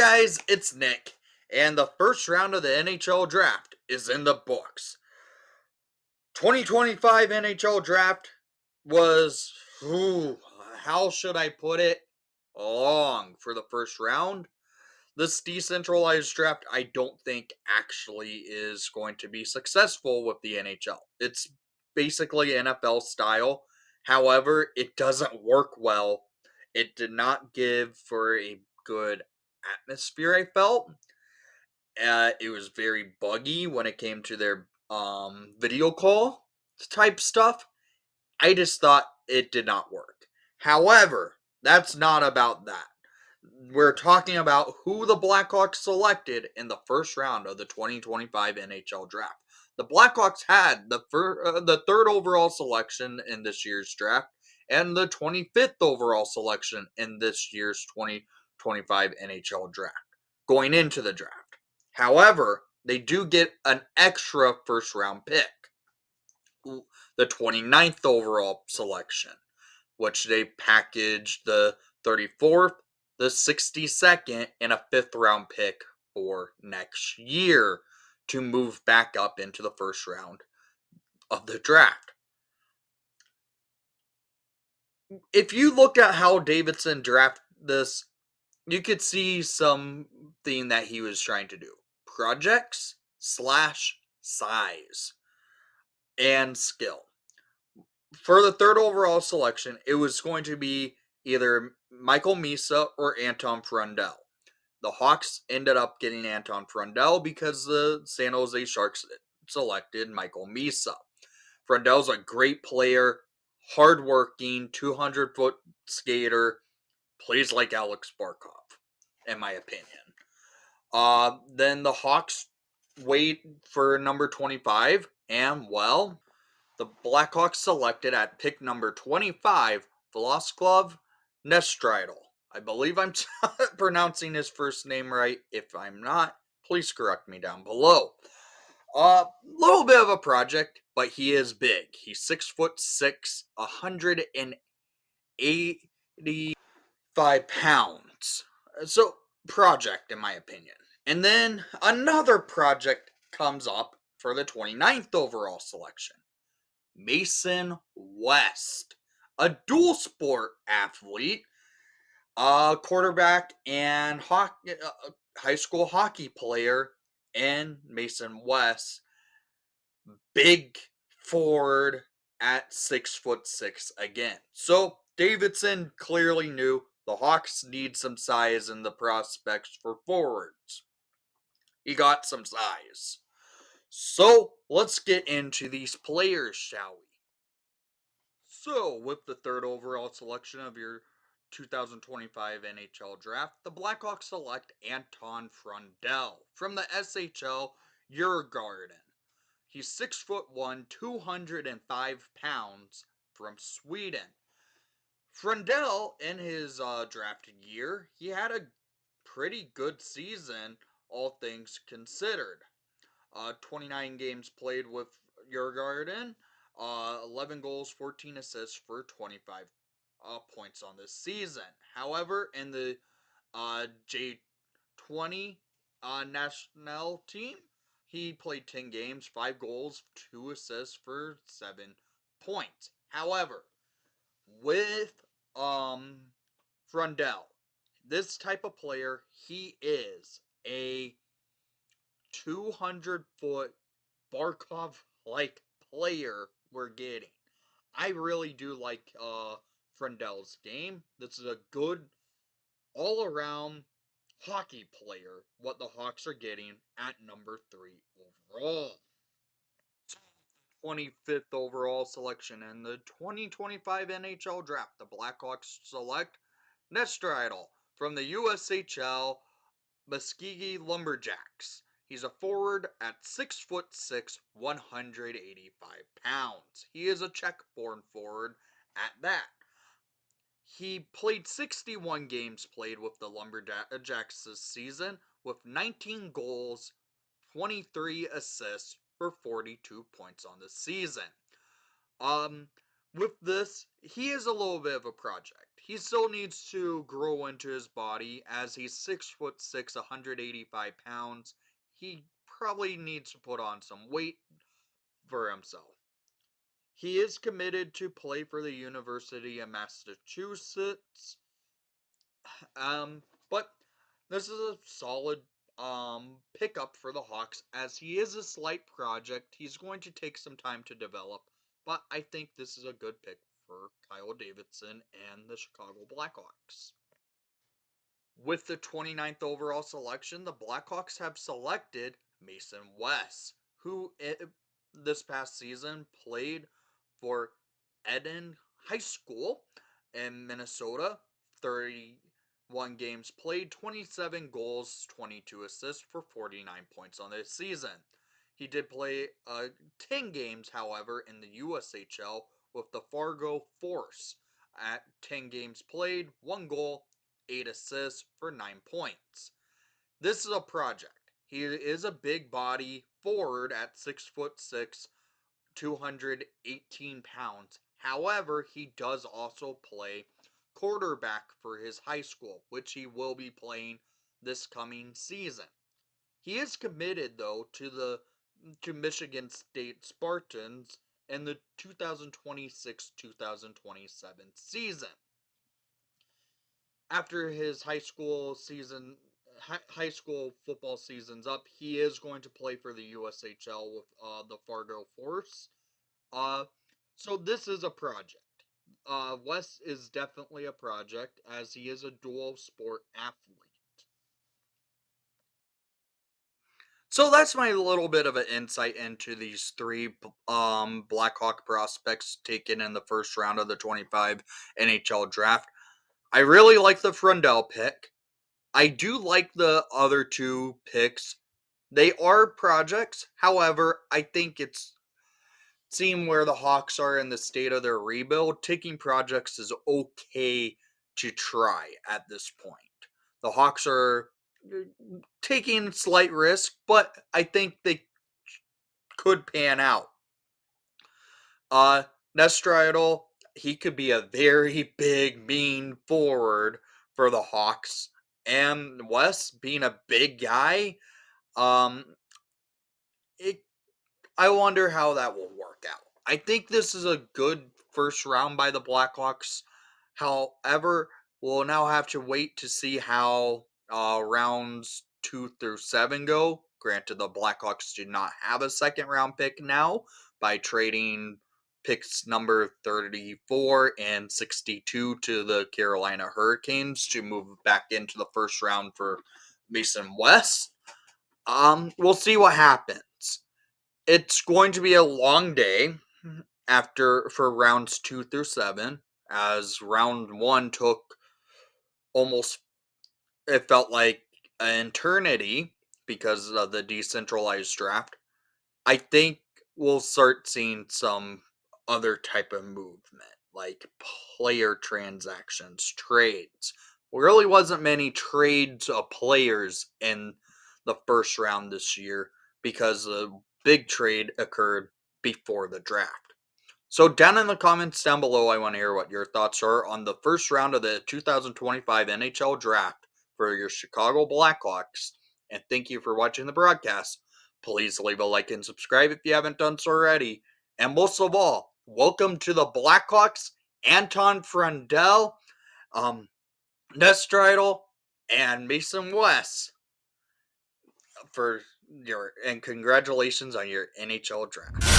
guys, it's Nick, and the first round of the NHL draft is in the books. 2025 NHL draft was, how should I put it? Long for the first round. This decentralized draft, I don't think actually is going to be successful with the NHL. It's basically NFL style. However, it doesn't work well. It did not give for a good atmosphere, I felt. It was very buggy when it came to their video call type stuff. I just thought it did not work. However, that's not about that. We're talking about who the Blackhawks selected in the first round of the 2025 NHL draft. The Blackhawks had the third overall selection in this year's draft and the 25th overall selection in this year's 2025 NHL draft going into the draft. However, they do get an extra first round pick, the 29th overall selection, which they packaged the 34th, the 62nd, and a 5th round pick for next year to move back up into the first round of the draft. If you look at how Davidson drafted this, you could see something that he was trying to do. Projects slash size and skill. For the third overall selection, it was going to be either Michael Misa or Anton Fondel. The Hawks ended up getting Anton Fondel because the San Jose Sharks selected Michael Misa. Frondel's a great player, hardworking, 200-foot skater, plays like Alex Barkov, in my opinion. Then the Hawks wait for number 25, and well, the Blackhawks selected at pick number 25, Voloslav Nestridal. I believe I'm pronouncing his first name right. If I'm not, please correct me down below. Little bit of a project, but he is big. He's 6'6", 185 pounds. So, project in my opinion. And then another project comes up for the 29th overall selection. Mason West, a dual sport athlete, a quarterback and high school hockey player, and Mason West, big forward at 6'6" again. So Davidson clearly knew the Hawks need some size in the prospects for forwards. He got some size. So let's get into these players, shall we? So, with the third overall selection of your 2025 NHL draft, the Blackhawks select Anton Fondel from the SHL Djurgården. He's 6'1", 205 pounds from Sweden. Frundell, in his drafted year, he had a pretty good season, all things considered. 29 games played with Djurgården, 11 goals, 14 assists for 25 points on this season. However, in the J20 national team, he played 10 games, 5 goals, 2 assists for 7 points. However, with Frundell, this type of player, he is a 200-foot Barkov-like player we're getting. I really do like Frundell's game. This is a good all-around hockey player, what the Hawks are getting at number 3 overall. 25th overall selection in the 2025 NHL draft, the Blackhawks select Nestridal from the USHL Muskogee Lumberjacks. He's a forward at 6'6", 185 pounds. He is a Czech-born forward at that. He played 61 games played with the Lumberjacks this season with 19 goals, 23 assists for 42 points on the season. With this, he is a little bit of a project. He still needs to grow into his body as he's 6'6", 185 pounds. He probably needs to put on some weight for himself. He is committed to play for the University of Massachusetts. But this is a solid pickup for the Hawks as he is a slight project. He's going to take some time to develop, but I think this is a good pick for Kyle Davidson and the Chicago Blackhawks. With the 29th overall selection, the Blackhawks have selected Mason West, who this past season played for Eden High School in Minnesota. 31 games played, 27 goals, 22 assists for 49 points on this season. He did play 10 games, however, in the USHL with the Fargo Force. At 10 games played, 1 goal, 8 assists for 9 points. This is a project. He is a big body forward at 6'6", 218 pounds. However, he does also play quarterback for his high school, which he will be playing this coming season. He is committed though to Michigan State Spartans in the 2026-2027 season. After his high school football season's up, he is going to play for the USHL with the Fargo Force. Uh, so this is a project. Wes is definitely a project as he is a dual sport athlete. So that's my little bit of an insight into these three Blackhawk prospects taken in the first round of the 25 NHL draft. I really like the Fondel pick. I do like the other two picks. They are projects. However, I think it's seeing where the Hawks are in the state of their rebuild. Taking projects is okay to try at this point. The Hawks are taking slight risk, but I think they could pan out. Nestriadal, he could be a very big, mean forward for the Hawks. And Wes, being a big guy, um, it, I wonder how that will work out. I think this is a good first round by the Blackhawks. However, we'll now have to wait to see how rounds 2 through 7 go. Granted, the Blackhawks do not have a second round pick now by trading picks number 34 and 62 to the Carolina Hurricanes to move back into the first round for Mason West. We'll see what happens. It's going to be a long day for rounds 2 through 7, as round 1 took almost, it felt like an eternity because of the decentralized draft. I think we'll start seeing some other type of movement, like player transactions, trades. There really wasn't many trades of players in the first round this year because the big trade occurred before the draft. So down in the comments down below, I want to hear what your thoughts are on the first round of the 2025 NHL draft for your Chicago Blackhawks. And thank you for watching the broadcast. Please leave a like and subscribe if you haven't done so already. And most of all, welcome to the Blackhawks, Anton Fondel, Nestridle, and Mason West and congratulations on your NHL draft.